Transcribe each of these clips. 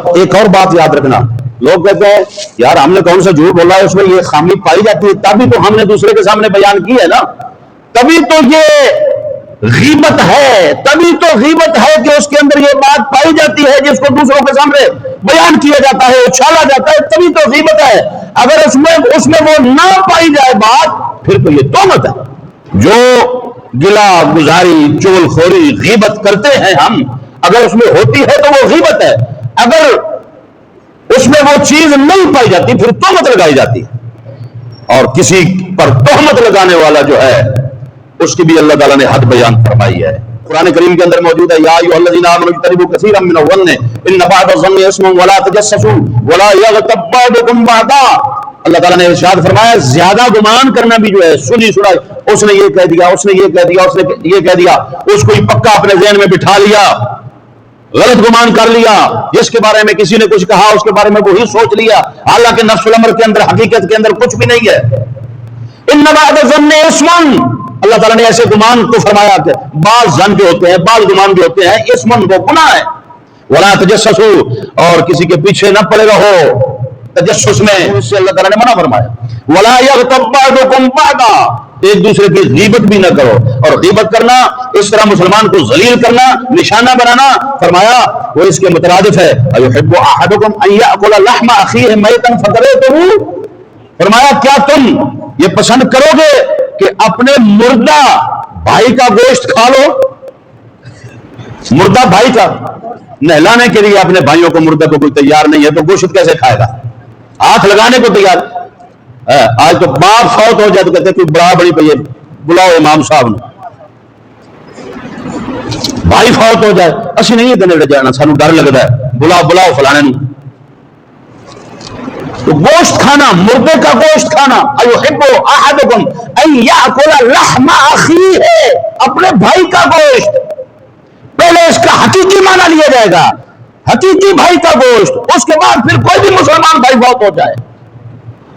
اور ایک اور بات یاد رکھنا، لوگ کہتے ہیں یار ہم نے کون سا جھوٹ بولا ہے، اس میں یہ خامی پائی جاتی ہے، تبھی تو ہم نے دوسرے کے سامنے بیان کی ہے نا، تبھی تو یہ غیبت ہے، تبھی تو غیبت ہے کہ اس کے اندر یہ بات پائی جاتی ہے جس کو دوسروں کے سامنے بیان کیا جاتا ہے، اچھالا جاتا ہے، تبھی تو غیبت ہے۔ اگر اس میں وہ نہ پائی جائے بات، پھر تو یہ تہمت ہے۔ جو گلا گزاری، چغل خوری، غیبت کرتے ہیں ہم، اگر اس میں ہوتی ہے تو وہ غیبت ہے، اگر اس میں وہ چیز نہیں پائی جاتی پھر تہمت لگائی جاتی ہے، اور کسی پر تہمت لگانے والا جو ہے اس کی بھی اللہ تعالیٰ نے حد بیان فرمائی ہے۔ قرآن کریم کے اندر موجود ہے یا ایھا الذین آمنوا اجتنبوا کثیرا من الظن ان بعض الظن اثم ولا تجسسوا ولا یغتب بعضکم بعضا۔ اللہ تعالیٰ نے ارشاد فرمایا زیادہ گمان کرنا بھی جو ہے، سنی سنائی، اس نے یہ کہہ دیا، اس نے یہ کہہ دیا، اس نے یہ کہہ دیا، اس کو ہی پکا اپنے ذہن میں بٹھا لیا، غلط گمان کر لیا، جس کے بارے میں کسی نے کچھ کہا اس کے بارے میں وہی سوچ لیا، حالانکہ نفس الامر کے اندر، حقیقت کے اندر کچھ بھی نہیں ہے۔ ان بعض الظن اثم، اللہ تعالیٰ نے ایسے گمان کو فرمایا کہ بعض ظن جو ہوتے ہیں، بعض گمان جو ہوتے ہیں، اثم وہ گناہ ہے۔ ولا تجسسوا، اور کسی کے پیچھے نہ پڑے رہو تجسس میں، اس سے اللہ تعالیٰ نے منع فرمایا۔ ولا یغتب بعضکم بعضا، ایک دوسرے کی غیبت بھی نہ کرو، اور غیبت کرنا اس طرح مسلمان کو ذلیل کرنا، نشانہ بنانا، فرمایا وہ اس کے مترادف ہے ایحب احدکم ان یاکل لحم اخیہ میتا فکرہتموہ، فرمایا کیا تم یہ پسند کرو گے کہ اپنے مردہ بھائی کا گوشت کھا لو؟ مردہ بھائی کا، نہلانے کے لیے اپنے بھائیوں کو مردہ کو کوئی تیار نہیں ہے تو گوشت کیسے کھائے گا؟ ہاتھ لگانے کو تیار۔ آج تو باپ فوت ہو جائے تو کہتے ہیں کوئی بڑا بڑی پہ بلاؤ امام صاحب نے، بھائی فوت ہو جائے اسی نہیں دنے جانا، سانو ڈر لگتا ہے، بلاؤ فلانے نو۔ تو گوشت کھانا، مردے کا گوشت کھانا، ایحب احدکم ان یاکل لحم اخیہ، اپنے بھائی کا گوشت، پہلے اس کا حقیقی معنی لیا جائے گا، حقیقی بھائی کا گوشت، اس کے بعد پھر کوئی بھی مسلمان بھائی فوت ہو جائے۔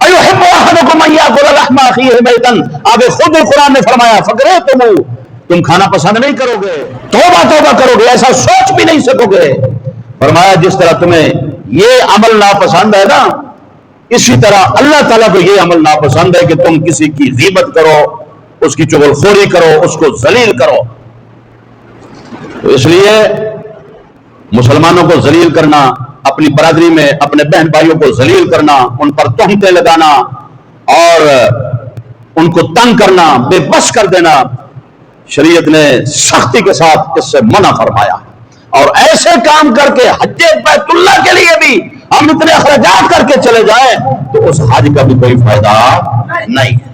ایحب احدکم ان یاکل لحم اخیہ میتا، آگے خود قرآن نے فرمایا فکرہتموہ، تم کھانا پسند نہیں کرو گے، توبہ کرو گے، ایسا سوچ بھی نہیں سکو گے۔ فرمایا جس طرح تمہیں یہ عمل ناپسند ہے نا، اسی طرح اللہ تعالیٰ کو یہ عمل ناپسند ہے کہ تم کسی کی غیبت کرو، اس کی چغل خوری کرو، اس کو ذلیل کرو۔ تو اس لیے مسلمانوں کو ذلیل کرنا، اپنی برادری میں اپنے بہن بھائیوں کو ذلیل کرنا، ان پر تہمتیں لگانا اور ان کو تنگ کرنا، بے بس کر دینا، شریعت نے سختی کے ساتھ اس سے منع فرمایا۔ اور ایسے کام کر کے حج بیت اللہ کے لیے بھی ہم اتنے اخراجات کر کے چلے جائیں تو اس حج کا بھی کوئی فائدہ نہیں ہے۔